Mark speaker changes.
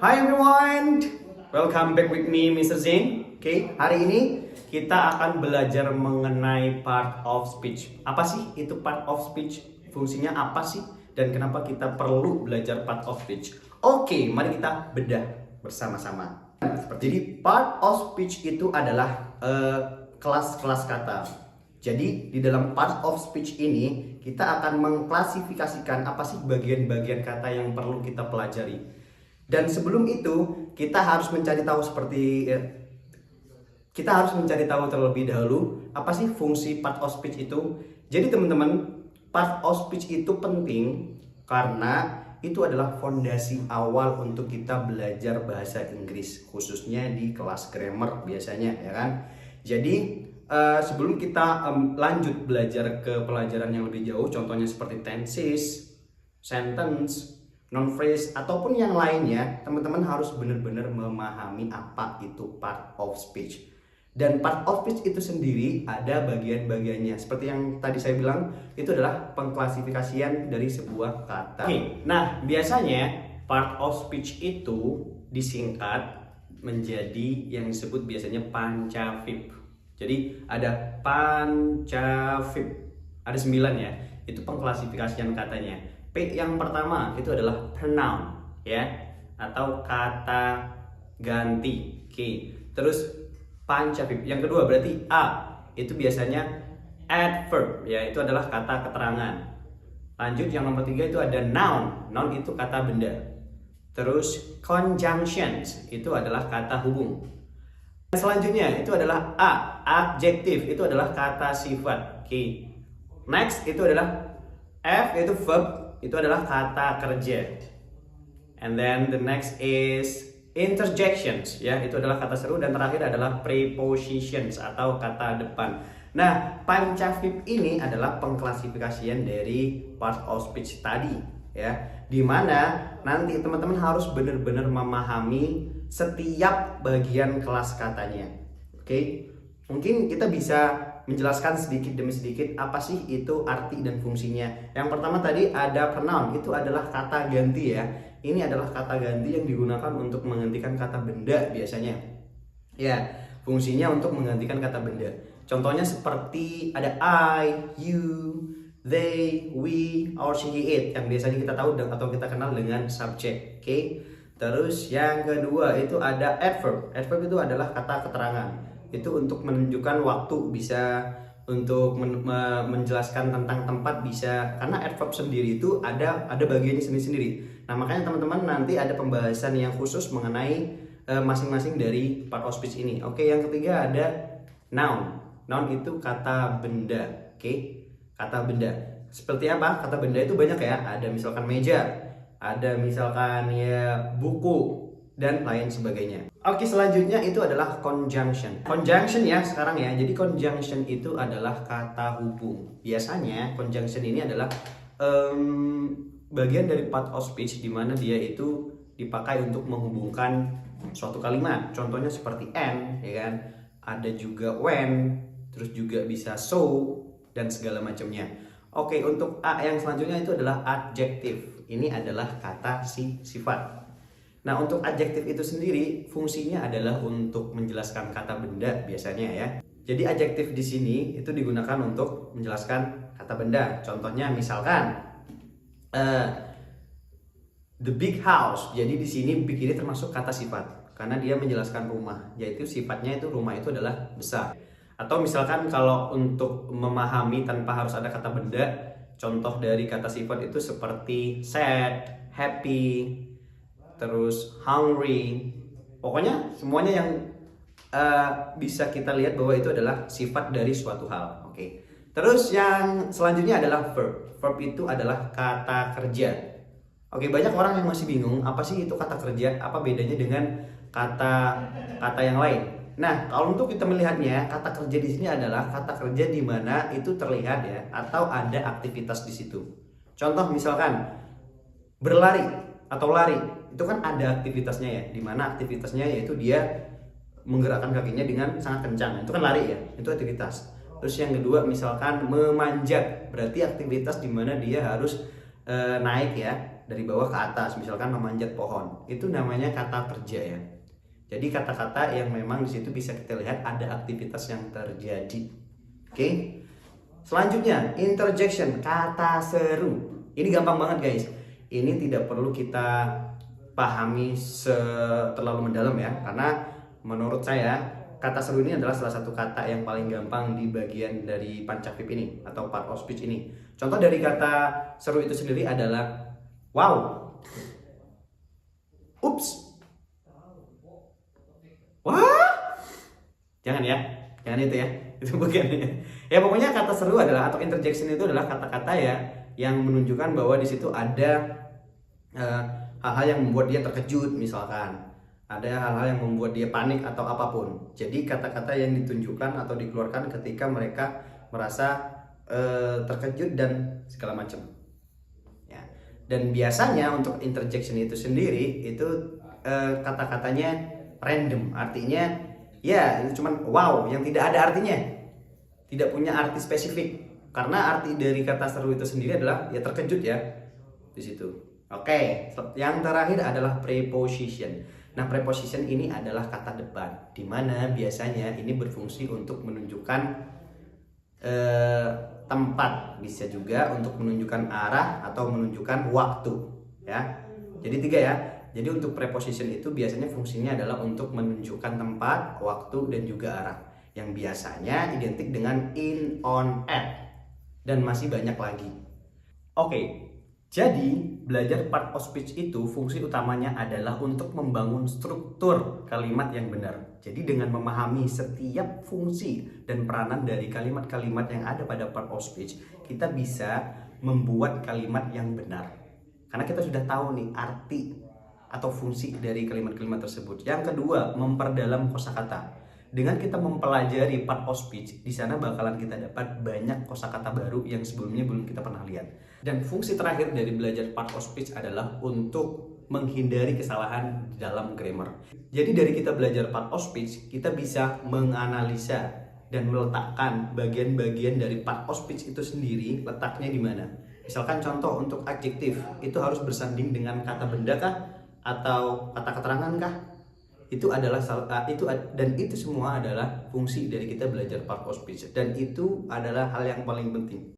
Speaker 1: Hi everyone, welcome back with me Mr. Zain. Oke, hari ini kita akan belajar mengenai part of speech. Apa sih itu part of speech? Fungsinya apa sih? Dan kenapa kita perlu belajar part of speech? Oke, mari kita bedah bersama-sama. Jadi part of speech itu adalah kelas-kelas kata. Jadi di dalam part of speech ini kita akan mengklasifikasikan apa sih bagian-bagian kata yang perlu kita pelajari. Dan sebelum itu kita harus mencari tahu terlebih dahulu apa sih fungsi part of speech itu. Jadi teman-teman, part of speech itu penting karena itu adalah fondasi awal untuk kita belajar bahasa Inggris, khususnya di kelas grammar biasanya, ya kan. Jadi sebelum kita lanjut belajar ke pelajaran yang lebih jauh, contohnya seperti tenses, sentence, non phrase ataupun yang lainnya, teman-teman harus benar-benar memahami apa itu part of speech. Dan part of speech itu sendiri ada bagian-bagiannya. Seperti yang tadi saya bilang, itu adalah pengklasifikasian dari sebuah kata. Oke, nah biasanya part of speech itu disingkat menjadi yang disebut biasanya pancavip. Jadi ada pancavip, ada 9 ya. Itu pengklasifikasian katanya. P yang pertama itu adalah pronoun, ya, atau kata ganti. Oke. Terus pancavip. Yang kedua berarti A, itu biasanya adverb, ya, itu adalah kata keterangan. Lanjut yang nomor 3 itu ada noun. Noun itu kata benda. Terus conjunctions, itu adalah kata hubung. Selanjutnya itu adalah A, adjective, itu adalah kata sifat. Oke. Next itu adalah F, yaitu verb, itu adalah kata kerja. And then the next is interjections, ya, itu adalah kata seru. Dan terakhir adalah prepositions atau kata depan. Nah, pancavip ini adalah pengklasifikasian dari part of speech tadi, ya, dimana nanti teman-teman harus benar-benar memahami setiap bagian kelas katanya. Oke, mungkin kita bisa menjelaskan sedikit demi sedikit apa sih itu arti dan fungsinya. Yang pertama tadi ada pronoun, itu adalah kata ganti, ya. Ini adalah kata ganti yang digunakan untuk menggantikan kata benda biasanya. Ya, fungsinya untuk menggantikan kata benda. Contohnya seperti ada I, you, they, we, or she, it yang biasanya kita tahu atau kita kenal dengan subject. Oke. Terus yang kedua itu ada adverb. Adverb itu adalah kata keterangan. Itu untuk menunjukkan waktu, bisa untuk menjelaskan tentang tempat, bisa, karena adverb sendiri itu ada bagiannya sendiri-sendiri. Nah, makanya teman-teman nanti ada pembahasan yang khusus mengenai masing-masing dari part of speech ini. Oke, yang ketiga ada noun. Noun itu kata benda. Oke, kata benda. Seperti apa? Kata benda itu banyak, ya. Ada misalkan meja, ada misalkan ya buku, dan lain sebagainya. Oke, selanjutnya itu adalah conjunction. Conjunction, ya, sekarang, ya. Jadi conjunction itu adalah kata hubung. Biasanya conjunction ini adalah bagian dari part of speech di mana dia itu dipakai untuk menghubungkan suatu kalimat. Contohnya seperti and, ya kan? Ada juga when, terus juga bisa so, dan segala macamnya. Oke, untuk A yang selanjutnya itu adalah adjective. Ini adalah kata sifat. Nah, untuk adjektif itu sendiri fungsinya adalah untuk menjelaskan kata benda biasanya, ya. Jadi adjektif di sini itu digunakan untuk menjelaskan kata benda. Contohnya misalkan the big house. Jadi di sini big ini termasuk kata sifat karena dia menjelaskan rumah, yaitu sifatnya itu rumah itu adalah besar. Atau misalkan kalau untuk memahami tanpa harus ada kata benda, contoh dari kata sifat itu seperti sad, happy, terus hungry. Pokoknya semuanya yang bisa kita lihat bahwa itu adalah sifat dari suatu hal. Oke. Terus yang selanjutnya adalah verb. Verb itu adalah kata kerja. Oke, banyak orang yang masih bingung apa sih itu kata kerja, apa bedanya dengan kata yang lain. Nah, kalau untuk kita melihatnya, kata kerja di sini adalah kata kerja di mana itu terlihat, ya, atau ada aktivitas di situ. Contoh misalkan berlari atau lari, itu kan ada aktivitasnya, ya, dimana aktivitasnya yaitu dia menggerakkan kakinya dengan sangat kencang, itu kan lari, ya, itu aktivitas. Terus yang kedua misalkan memanjat, berarti aktivitas dimana dia harus naik, ya, dari bawah ke atas, misalkan memanjat pohon, itu namanya kata kerja ya. Jadi kata-kata yang memang di situ bisa kita lihat ada aktivitas yang terjadi. Oke. Selanjutnya, interjection, kata seru. Ini gampang banget guys. Ini tidak perlu kita pahami terlalu mendalam ya, karena menurut saya kata seru ini adalah salah satu kata yang paling gampang di bagian dari pancakvip ini atau part of speech ini. Contoh dari kata seru itu sendiri adalah wow, ups, wah, jangan ya, jangan itu ya, itu bukan ya. Ya pokoknya kata seru adalah atau interjection itu adalah kata-kata ya yang menunjukkan bahwa di situ ada hal-hal yang membuat dia terkejut, misalkan ada hal-hal yang membuat dia panik atau apapun. Jadi kata-kata yang ditunjukkan atau dikeluarkan ketika mereka merasa terkejut dan segala macam ya. Dan biasanya untuk interjection itu sendiri itu kata-katanya random, artinya ya itu cuman wow yang tidak ada artinya, tidak punya arti spesifik, karena arti dari kata seru itu sendiri adalah ya terkejut ya di situ. Oke, yang terakhir adalah preposition. Nah, preposition ini adalah kata depan, di mana biasanya ini berfungsi untuk menunjukkan tempat, bisa juga untuk menunjukkan arah atau menunjukkan waktu ya. Jadi 3 ya. Jadi untuk preposition itu biasanya fungsinya adalah untuk menunjukkan tempat, waktu, dan juga arah, yang biasanya identik dengan in, on, at, dan masih banyak lagi. Oke, jadi belajar part of speech itu fungsi utamanya adalah untuk membangun struktur kalimat yang benar. Jadi dengan memahami setiap fungsi dan peranan dari kalimat-kalimat yang ada pada part of speech, kita bisa membuat kalimat yang benar. Karena kita sudah tahu nih arti atau fungsi dari kalimat-kalimat tersebut. Yang kedua, memperdalam kosakata. Dengan kita mempelajari part of speech, di sana bakalan kita dapat banyak kosakata baru yang sebelumnya belum kita pernah lihat. Dan fungsi terakhir dari belajar part of speech adalah untuk menghindari kesalahan dalam grammar. Jadi dari kita belajar part of speech, kita bisa menganalisa dan meletakkan bagian-bagian dari part of speech itu sendiri letaknya di mana. Misalkan contoh untuk adjektif, itu harus bersanding dengan kata benda kah atau kata keterangan kah? Itu adalah dan itu semua adalah fungsi dari kita belajar part of speech, dan itu adalah hal yang paling penting.